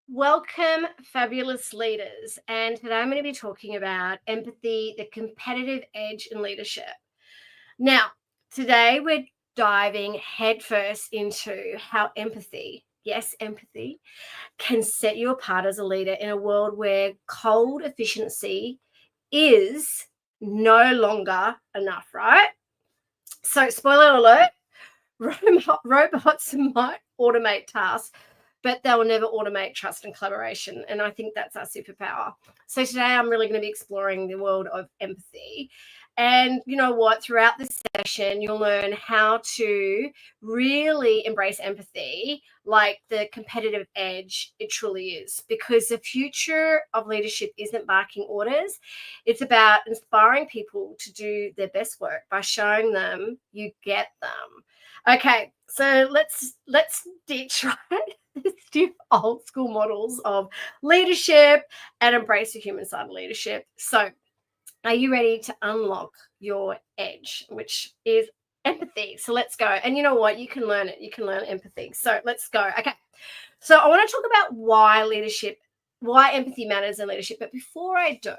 Welcome, fabulous leaders. And today I'm going to be talking about empathy, the competitive edge in leadership. Now, today we're diving headfirst into how empathy, yes, empathy, can set you apart as a leader in a world where cold efficiency is no longer enough, right? So, spoiler alert, robots might automate tasks, but they'll never automate trust and collaboration. And I think that's our superpower. So today I'm really going to be exploring the world of empathy. And you know what? Throughout this session, you'll learn how to really embrace empathy like the competitive edge it truly is. Because the future of leadership isn't barking orders, it's about inspiring people to do their best work by showing them you get them. Okay, so let's ditch right. Stiff old school models of leadership and embrace the human side of leadership. So, are you ready to unlock your edge, which is empathy? So, let's go. And you know what? You can learn it. You can learn empathy. So, let's go. Okay. So, I want to talk about why empathy matters in leadership. But before I do,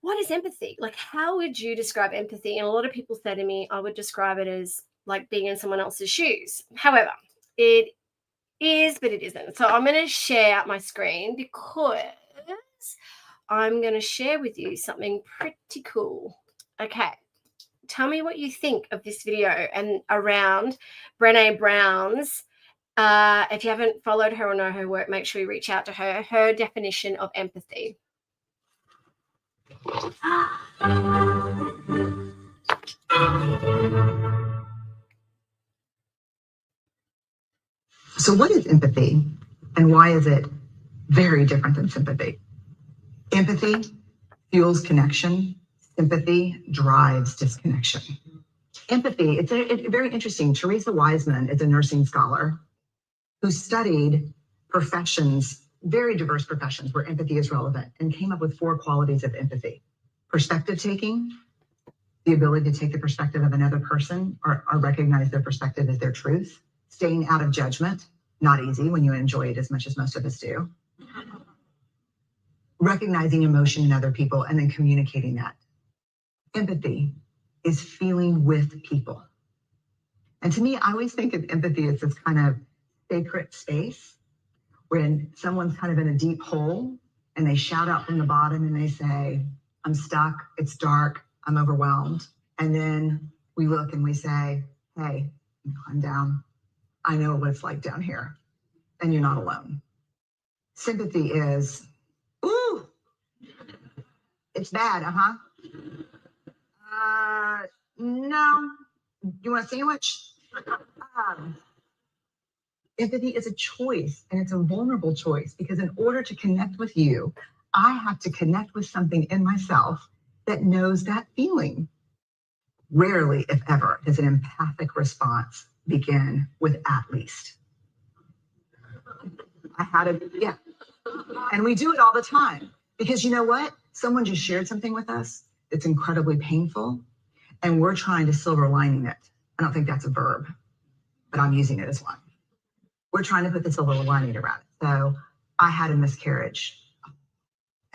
what is empathy? Like, how would you describe empathy? And a lot of people say to me, I would describe it as like being in someone else's shoes. However, it is, but it isn't. So I'm going to share my screen because I'm going to share with you something pretty cool. Okay. Tell me what you think of this video and around Brené Brown's. If you haven't followed her or know her work, make sure you reach out to her definition of empathy. So what is empathy and why is it very different than sympathy? Empathy fuels connection. Sympathy drives disconnection. Empathy, it's very interesting. Teresa Wiseman is a nursing scholar who studied professions, very diverse professions where empathy is relevant, and came up with 4 qualities of empathy. Perspective taking, the ability to take the perspective of another person or recognize their perspective as their truth. Staying out of judgment, not easy when you enjoy it as much as most of us do. Recognizing emotion in other people and then communicating that. Empathy is feeling with people. And to me, I always think of empathy as this kind of sacred space when someone's kind of in a deep hole and they shout out from the bottom and they say, I'm stuck, it's dark, I'm overwhelmed. And then we look and we say, hey, climb down. I know what it's like down here, and you're not alone. Sympathy is, ooh, it's bad, no, you want a sandwich? Empathy is a choice, and it's a vulnerable choice, because in order to connect with you, I have to connect with something in myself that knows that feeling. Rarely, if ever, does an empathic response begin with at least. And we do it all the time because you know what? Someone just shared something with us that's incredibly painful and we're trying to silver lining it. I don't think that's a verb, but I'm using it as one. We're trying to put the silver lining around it. So I had a miscarriage.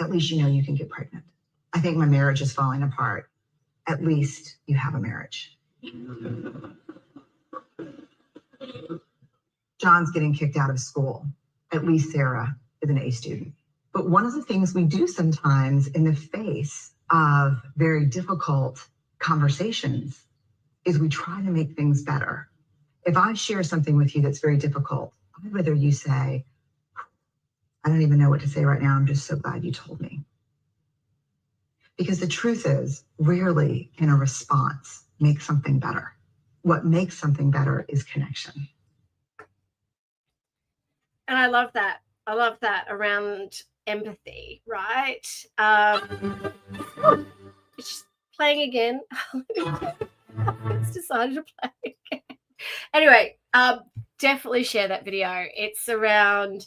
At least you know you can get pregnant. I think my marriage is falling apart. At least you have a marriage. John's getting kicked out of school. At least Sarah is an A student. But one of the things we do sometimes in the face of very difficult conversations is we try to make things better. If I share something with you that's very difficult, I'd rather you say, I don't even know what to say right now. I'm just so glad you told me. Because the truth is, rarely can a response make something better. What makes something better is connection. And I love that. I love that around empathy, right? It's playing again. It's decided to play again. Anyway, definitely share that video. It's around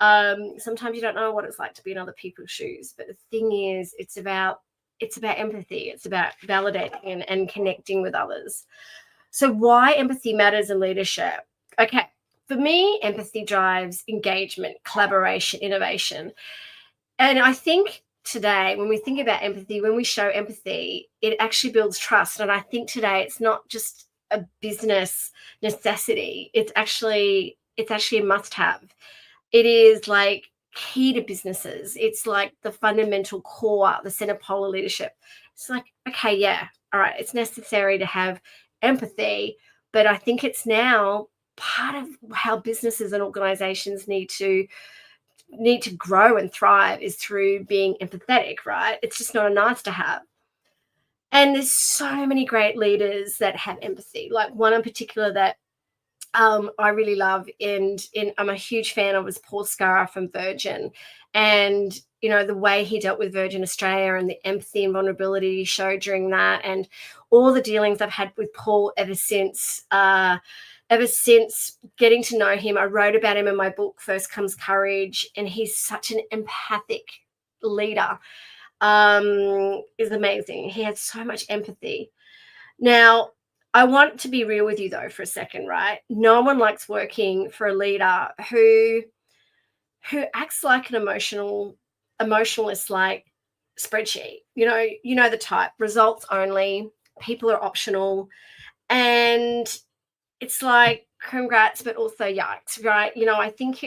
sometimes you don't know what it's like to be in other people's shoes, but the thing is, it's about empathy. It's about validating and connecting with others. So why empathy matters in leadership? Okay, for me, empathy drives engagement, collaboration, innovation. And I think today, when we think about empathy, when we show empathy, it actually builds trust. And I think today it's not just a business necessity. It's actually a must-have. It is like key to businesses. It's like the fundamental core, the center pole of leadership. It's like, okay, yeah, all right, it's necessary to have empathy, but I think it's now part of how businesses and organizations need to grow and thrive is through being empathetic, right? It's just not a nice to have. And there's so many great leaders that have empathy. Like one in particular that I really love and I'm a huge fan of is Paul Scarra from Virgin. And, you know, the way he dealt with Virgin Australia and the empathy and vulnerability he showed during that, and all the dealings I've had with Paul ever since getting to know him. I wrote about him in my book, First Comes Courage, and he's such an empathic leader. Is amazing. He has so much empathy. Now, I want to be real with you though for a second, right? No one likes working for a leader who acts like an emotionalist, like spreadsheet. You know the type, results only, people are optional, and it's like congrats, but also yikes, right? I think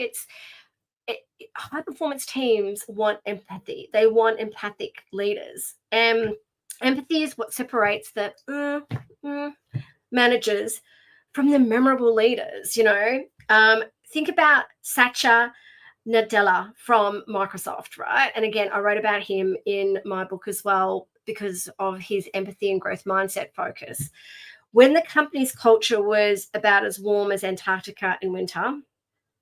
high performance teams want empathy. They want empathic leaders. And empathy is what separates the managers from the memorable leaders. Think about Satya Nadella from Microsoft, right? And again, I wrote about him in my book as well because of his empathy and growth mindset focus. When the company's culture was about as warm as Antarctica in winter,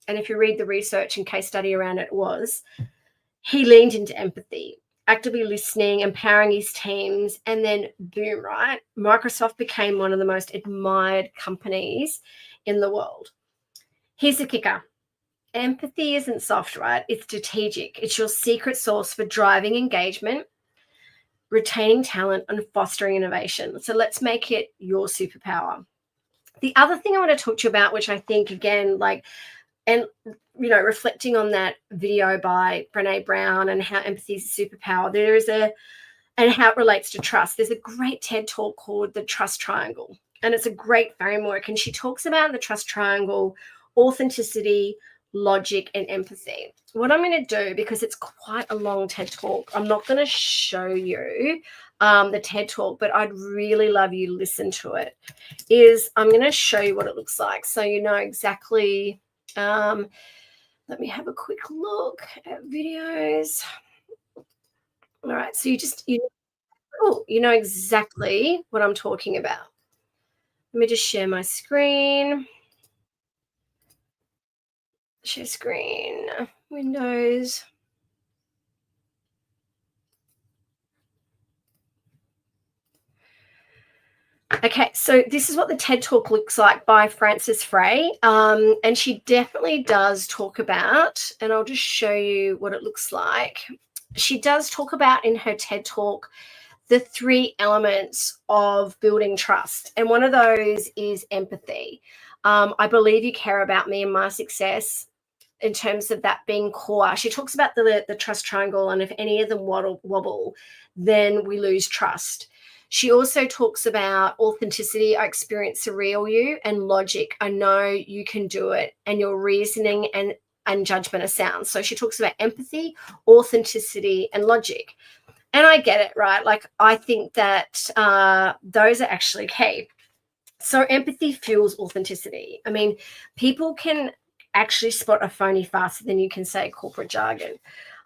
and if you read the research and case study around it, he leaned into empathy, actively listening, empowering his teams, and then boom, right? Microsoft became one of the most admired companies in the world. Here's the kicker. Empathy isn't soft, right? It's strategic. It's your secret sauce for driving engagement, retaining talent, and fostering innovation. So let's make it your superpower. The other thing I want to talk to you about, which I think, again, reflecting on that video by Brené Brown and how empathy is a superpower, and how it relates to trust. There's a great TED talk called The Trust Triangle, and it's a great framework. And she talks about the trust triangle: authenticity, logic, and empathy. What I'm going to do, because it's quite a long TED talk, I'm not going to show you the TED talk, but I'd really love you to listen to it, is I'm going to show you what it looks like so you know exactly. Let me have a quick look at videos. All right, so you know exactly what I'm talking about. Let me just share my screen. Share screen, Windows. Okay, so this is what the TED Talk looks like by Frances Frey. And she definitely does talk about, and I'll just show you what it looks like. She does talk about in her TED Talk the 3 elements of building trust. And one of those is empathy. I believe you care about me and my success, in terms of that being core. She talks about the trust triangle, and if any of them wobble, then we lose trust. She also talks about authenticity. I experience the real you, and logic. I know you can do it, and your reasoning and judgment are sound. So she talks about empathy, authenticity, and logic. And I get it, right? Like, I think that those are actually key. So empathy fuels authenticity. I mean, people can actually spot a phony faster than you can say corporate jargon.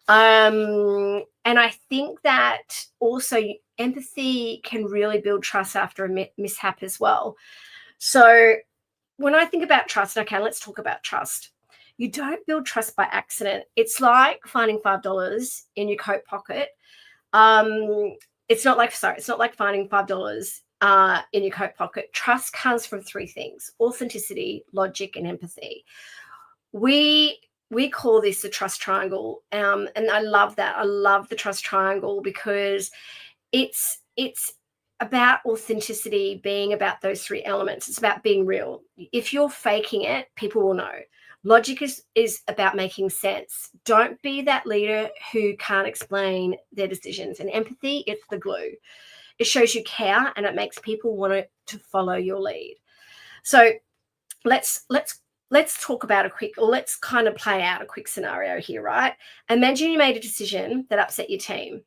And I think that also empathy can really build trust after a mishap as well. So when I think about trust, okay, let's talk about trust. You don't build trust by accident. It's like finding $5 in your coat pocket. It's not like finding $5 in your coat pocket. Trust comes from 3 things: authenticity, logic, and empathy. We call this the trust triangle, and I love that. I love the trust triangle because it's about authenticity being about those three elements. It's about being real. If you're faking it, people will know. Logic is about making sense. Don't be that leader who can't explain their decisions. And empathy, it's the glue. It shows you care and it makes people want to follow your lead. So let's talk about let's kind of play out a quick scenario here, right? Imagine you made a decision that upset your team.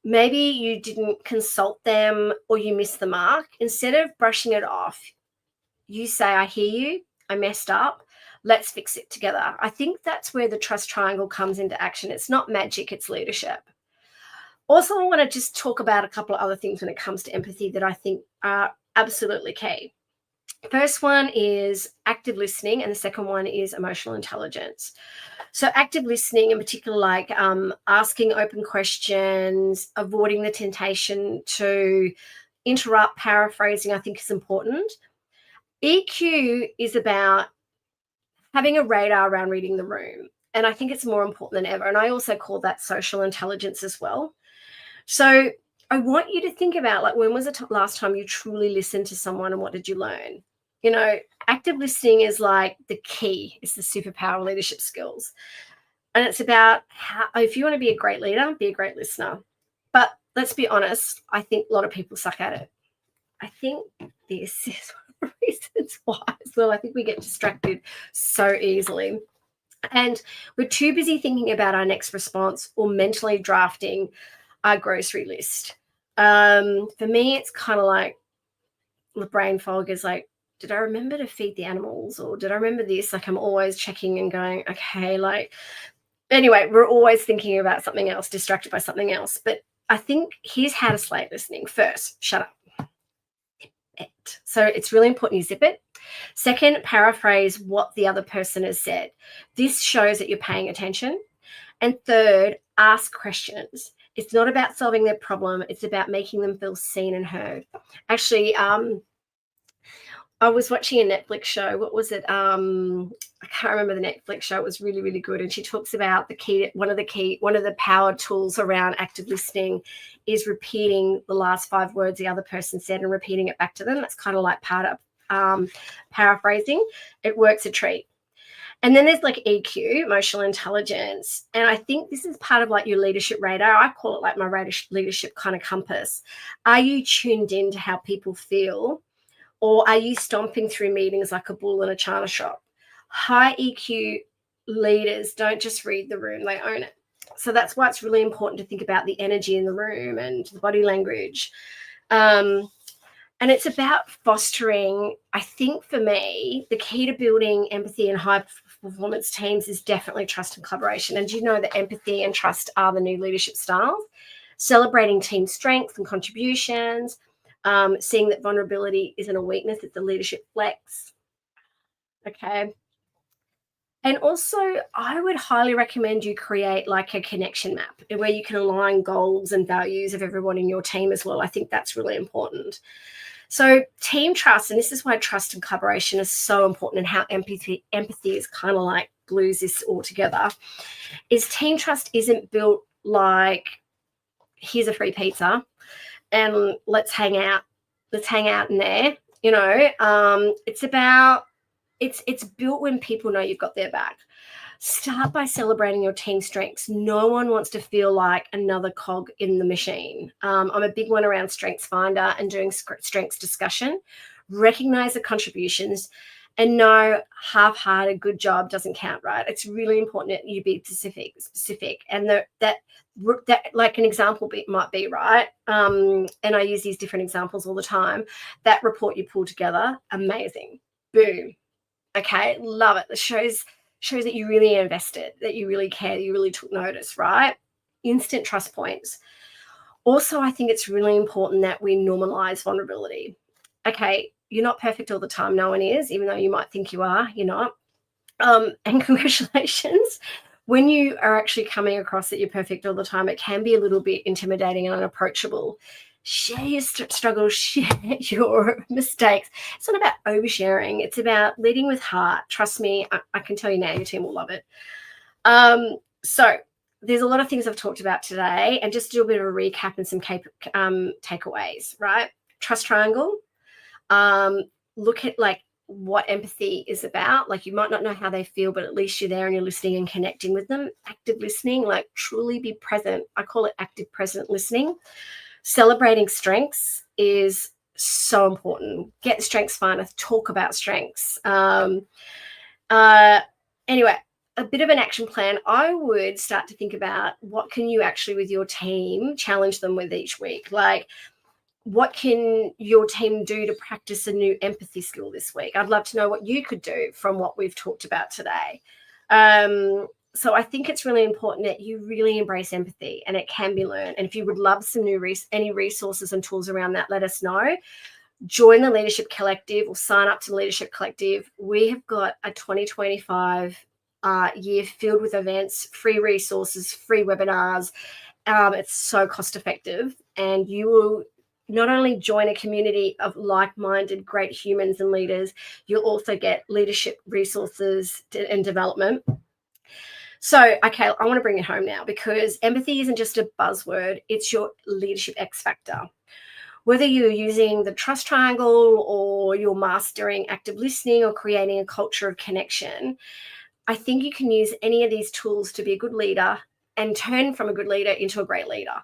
Maybe you didn't consult them or you missed the mark. Instead of brushing it off, you say, I hear you, I messed up, let's fix it together. I think that's where the trust triangle comes into action. It's not magic, it's leadership. Also, I want to just talk about a couple of other things when it comes to empathy that I think are absolutely key. First one is active listening, and the second one is emotional intelligence. So active listening in particular, like asking open questions, avoiding the temptation to interrupt, paraphrasing, I think is important. EQ is about having a radar around reading the room. And I think it's more important than ever. And I also call that social intelligence as well. So I want you to think about, like, when was the last time you truly listened to someone and what did you learn? You know, active listening is like the key. It's the superpower of leadership skills. And it's about how, if you want to be a great leader, be a great listener. But let's be honest, I think a lot of people suck at it. I think this is one of the reasons why as well. I think we get distracted so easily. And we're too busy thinking about our next response or mentally drafting our grocery list. For me, it's kind of like the brain fog is like, did I remember to feed the animals, or did I remember this? Like, I'm always checking and going, okay, like, anyway, we're always thinking about something else, distracted by something else. But I think here's how to slate listening. First, shut up. Zip it. So it's really important you zip it. Second, paraphrase what the other person has said. This shows that you're paying attention. And third, ask questions. It's not about solving their problem. It's about making them feel seen and heard. Actually, I was watching a Netflix show. What was it? I can't remember the Netflix show. It was really, really good. And she talks about one of the power tools around active listening is repeating the last 5 words the other person said and repeating it back to them. That's kind of like part of paraphrasing. It works a treat. And then there's like EQ, emotional intelligence. And I think this is part of like your leadership radar. I call it like my leadership kind of compass. Are you tuned in to how people feel? Or are you stomping through meetings like a bull in a china shop? High EQ leaders don't just read the room, they own it. So that's why it's really important to think about the energy in the room and the body language. And it's about fostering, I think for me, the key to building empathy in high performance teams is definitely trust and collaboration. And you know that empathy and trust are the new leadership styles. Celebrating team strengths and contributions, seeing that vulnerability isn't a weakness, it's a leadership flex. Okay. And also, I would highly recommend you create like a connection map where you can align goals and values of everyone in your team as well. I think that's really important. So team trust, and this is why trust and collaboration is so important, and how empathy is kind of like glues this all together, is team trust isn't built like, here's a free pizza and let's hang out in there. You know, it's built when people know you've got their back. Start by celebrating your team strengths. No one wants to feel like another cog in the machine. I'm a big one around Strengths Finder and doing strengths discussion. Recognize the contributions and know half-hearted good job doesn't count, right? It's really important that you be specific. And that like an example might be, right? And I use these different examples all the time. That report you pull together, amazing. Boom. Okay, love it. It shows that you really invested, that you really care, that you really took notice, right? Instant trust points. Also, I think it's really important that we normalize vulnerability. Okay, you're not perfect all the time. No one is, even though you might think you are, you're not. And congratulations. When you are actually coming across that you're perfect all the time, it can be a little bit intimidating and unapproachable. Share your struggles, share your mistakes. It's not about oversharing. It's about leading with heart. Trust me, I can tell you now, your team will love it. So there's a lot of things I've talked about today, and just do a bit of a recap and some takeaways, right? Trust triangle. Look at like what empathy is about. Like, you might not know how they feel, but at least you're there and you're listening and connecting with them. Active listening, like truly be present. I call it active present listening. Celebrating strengths is so important. Get Strengths Finder, talk about strengths. Anyway, a bit of an action plan. I would start to think about what can you actually with your team challenge them with each week. Like, what can your team do to practice a new empathy skill this week? I'd love to know what you could do from what we've talked about today. So I think it's really important that you really embrace empathy, and it can be learned. And if you would love some new any resources and tools around that, let us know. Join the Leadership Collective or sign up to the Leadership Collective. We have got a 2025 year filled with events, free resources, free webinars. It's so cost effective, and you will not only join a community of like-minded great humans and leaders, you'll also get leadership resources and development. So, okay, I want to bring it home now, because empathy isn't just a buzzword, it's your leadership X factor. Whether you're using the trust triangle or you're mastering active listening or creating a culture of connection, I think you can use any of these tools to be a good leader and turn from a good leader into a great leader.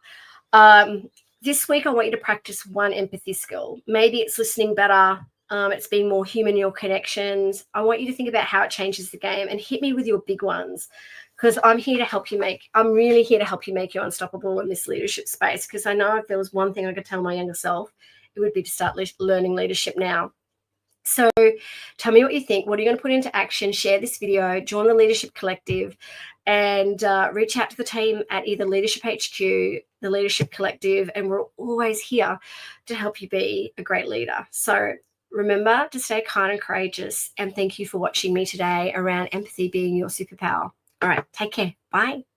This week, I want you to practice one empathy skill. Maybe it's listening better. It's being more human in your connections. I want you to think about how it changes the game, and hit me with your big ones, because I'm really here to help you make you unstoppable in this leadership space. Because I know if there was one thing I could tell my younger self, it would be to start learning leadership now. So tell me what you think. What are you going to put into action? Share this video, join the Leadership Collective, and reach out to the team at either Leadership HQ, the Leadership Collective, and we're always here to help you be a great leader. So remember to stay kind and courageous, and thank you for watching me today around empathy being your superpower. All right, take care. Bye.